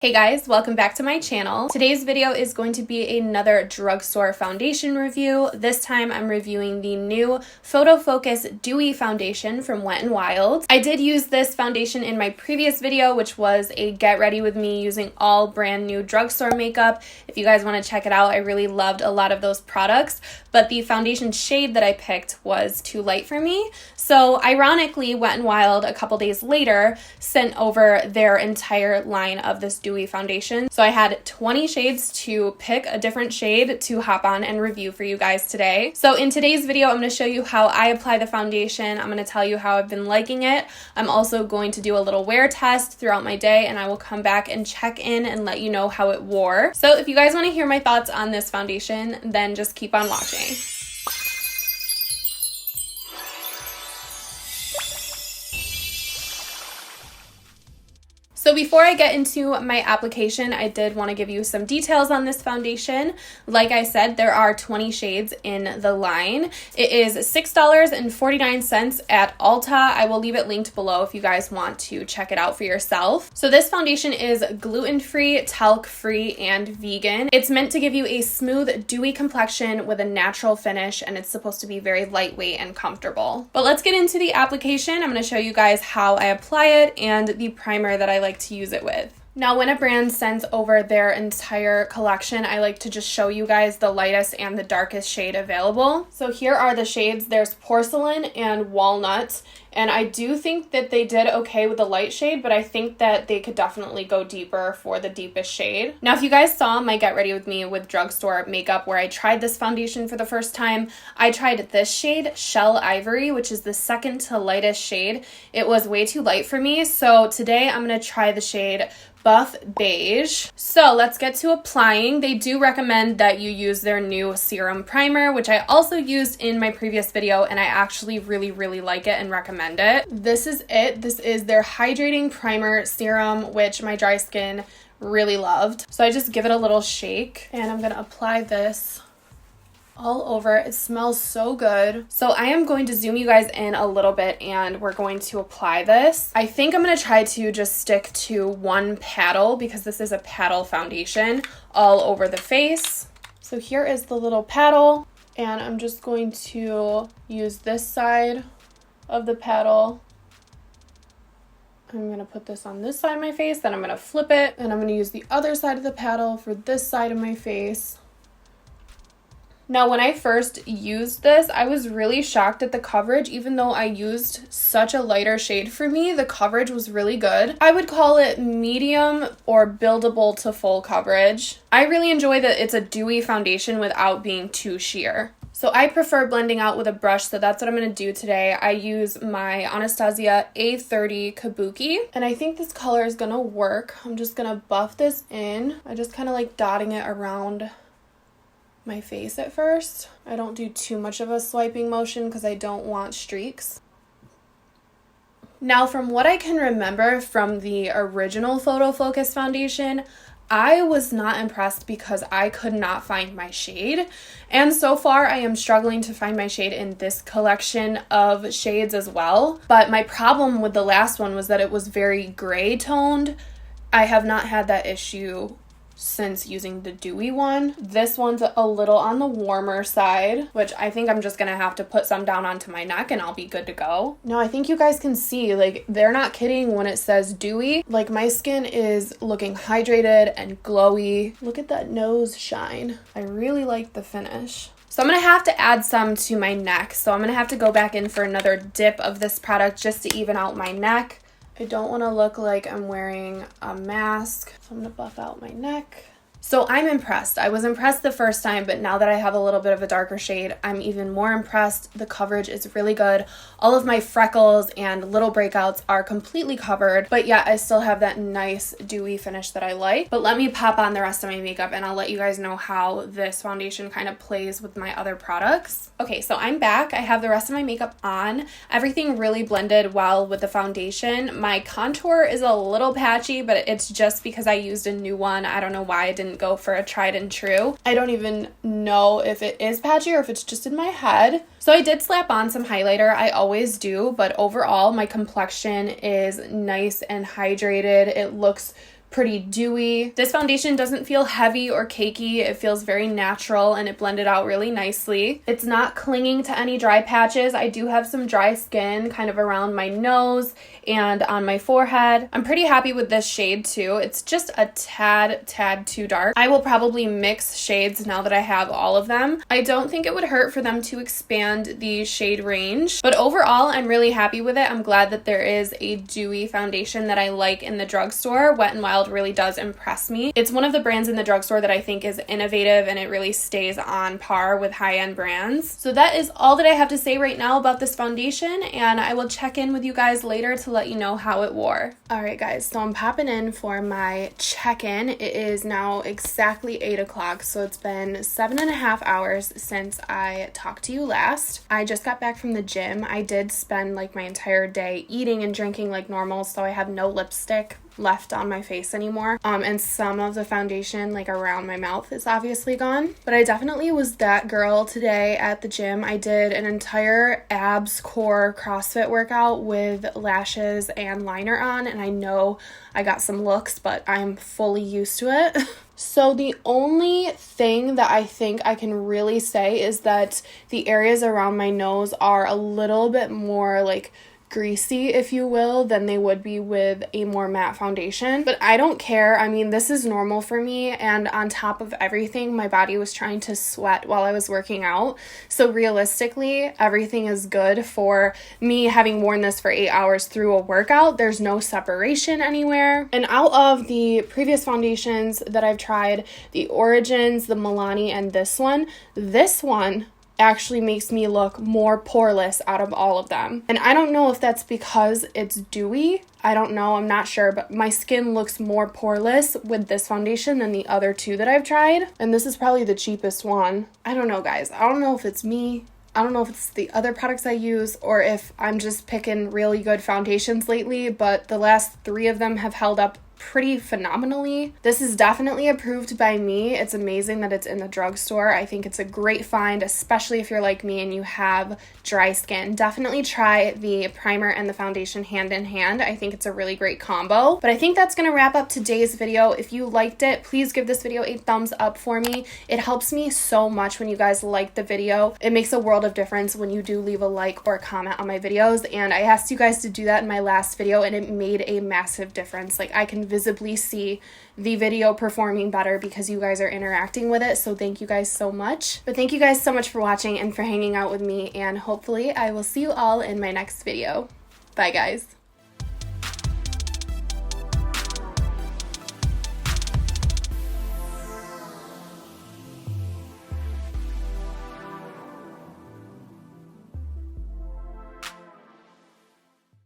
Hey guys, welcome back to my channel. Today's video is going to be another drugstore foundation review. This time I'm reviewing the new Photo Focus Dewy foundation from Wet n Wild. I did use this foundation in my previous video, which was a get ready with me using all brand new drugstore makeup. If you guys want to check it out, I really loved a lot of those products, but the foundation shade that I picked was too light for me. So ironically, Wet n Wild a couple days later sent over their entire line of this Dewy foundation. So I had 20 shades to pick a different shade to hop on and review for you guys today. So in today's video, I'm going to show you how I apply the foundation. I'm going to tell you how I've been liking it. I'm also going to do a little wear test throughout my day, and I will come back and check in and let you know how it wore. So if you guys want to hear my thoughts on this foundation, then just keep on watching. So before I get into my application, I did want to give you some details on this foundation. Like I said, there are 20 shades in the line. It is $6.49 at Ulta. I will leave it linked below if you guys want to check it out for yourself. So this foundation is gluten-free, talc-free, and vegan. It's meant to give you a smooth, dewy complexion with a natural finish, and it's supposed to be very lightweight and comfortable. But let's get into the application. I'm going to show you guys how I apply it and the primer that I like to use it with. Now, when a brand sends over their entire collection, I like to just show you guys the lightest and the darkest shade available. So here are the shades. There's Porcelain and Walnut, and I do think that they did okay with the light shade, but I think that they could definitely go deeper for the deepest shade. Now, if you guys saw my Get Ready With Me with drugstore makeup where I tried this foundation for the first time, I tried this shade, Shell Ivory, which is the second to lightest shade. It was way too light for me, so today I'm going to try the shade Buff Beige. So let's get to applying. They do recommend that you use their new serum primer, which I also used in my previous video, and I actually really like it and recommend it. This is it. This is their Hydrating Primer Serum, which my dry skin really loved. So I just give it a little shake, and I'm going to apply this all over. It smells so good. So I am going to zoom you guys in a little bit, and we're going to apply this. I think I'm going to try to just stick to one paddle because this is a paddle foundation all over the face. So here is the little paddle, and I'm just going to use this side of the paddle. I'm going to put this on this side of my face, then I'm going to flip it, and I'm going to use the other side of the paddle for this side of my face. Now, when I first used this, I was really shocked at the coverage. Even though I used such a lighter shade for me, the coverage was really good. I would call it medium or buildable to full coverage. I really enjoy that it's a dewy foundation without being too sheer. So I prefer blending out with a brush, so that's what I'm going to do today. I use my Anastasia A30 Kabuki, and I think this color is going to work. I'm just going to buff this in. I just kind of like dotting it around my face at first. I don't do too much of a swiping motion because I don't want streaks. Now, from what I can remember from the original Photo Focus foundation, I was not impressed because I could not find my shade. And so far, I am struggling to find my shade in this collection of shades as well. But my problem with the last one was that it was very gray toned. I have not had that issue since using the dewy one. This one's a little on the warmer side, which I think I'm just gonna have to put some down onto my neck and I'll be good to go. Now, I think you guys can see, like, they're not kidding when it says dewy. Like, my skin is looking hydrated and glowy. Look at that nose shine. I really like the finish. So I'm going to have to add some to my neck. So I'm going to have to go back in for another dip of this product just to even out my neck. I don't want to look like I'm wearing a mask, so I'm going to buff out my neck. So I'm impressed. I was impressed the first time, but now that I have a little bit of a darker shade, I'm even more impressed. The coverage is really good. All of my freckles and little breakouts are completely covered, but yeah, I still have that nice dewy finish that I like. But let me pop on the rest of my makeup and I'll let you guys know how this foundation kind of plays with my other products. Okay, so I'm back. I have the rest of my makeup on. Everything really blended well with the foundation. My contour is a little patchy, but it's just because I used a new one. I don't know why I didn't go for a tried and true. I don't even know if it is patchy or if it's just in my head. So I did slap on some highlighter. I always do, but overall my complexion is nice and hydrated. It looks pretty dewy. This foundation doesn't feel heavy or cakey. It feels very natural and it blended out really nicely. It's not clinging to any dry patches. I do have some dry skin kind of around my nose and on my forehead. I'm pretty happy with this shade too. It's just a tad too dark. I will probably mix shades now that I have all of them. I don't think it would hurt for them to expand the shade range, but overall I'm really happy with it. I'm glad that there is a dewy foundation that I like in the drugstore. Wet n Wild really does impress me. It's one of the brands in the drugstore that I think is innovative and it really stays on par with high-end brands. So that is all that I have to say right now about this foundation, and I will check in with you guys later to let you know how it wore. Alright guys, so I'm popping in for my check-in. It is now exactly 8 o'clock, so it's been 7.5 hours since I talked to you last. I just got back from the gym. I did spend like my entire day eating and drinking like normal, so I have no lipstick left on my face anymore, and some of the foundation like around my mouth is obviously gone, but I definitely was that girl today at the gym. I did an entire abs core CrossFit workout with lashes and liner on, and I know I got some looks, but I'm fully used to it. So the only thing that I think I can really say is that the areas around my nose are a little bit more like greasy, if you will, than they would be with a more matte foundation. But I don't care. I mean, this is normal for me, and on top of everything, my body was trying to sweat while I was working out. So realistically, everything is good for me having worn this for 8 hours through a workout. There's no separation anywhere. And out of the previous foundations that I've tried, the Origins, the Milani, and this one actually makes me look more poreless out of all of them. And I don't know if that's because it's dewy. I don't know, I'm not sure, but my skin looks more poreless with this foundation than the other two that I've tried. And this is probably the cheapest one. I don't know, guys. I don't know if it's me. I don't know if it's the other products I use or if I'm just picking really good foundations lately, but the last 3 of them have held up pretty phenomenally. This is definitely approved by me. It's amazing that it's in the drugstore. I think it's a great find, especially if you're like me and you have dry skin. Definitely try the primer and the foundation hand in hand. I think it's a really great combo. But I think that's going to wrap up today's video. If you liked it, please give this video a thumbs up for me. It helps me so much when you guys like the video. It makes a world of difference when you do leave a like or a comment on my videos, and I asked you guys to do that in my last video and it made a massive difference. Like, I can visibly see the video performing better because you guys are interacting with it, so thank you guys so much. But thank you guys so much for watching and for hanging out with me, and hopefully I will see you all in my next video. Bye guys.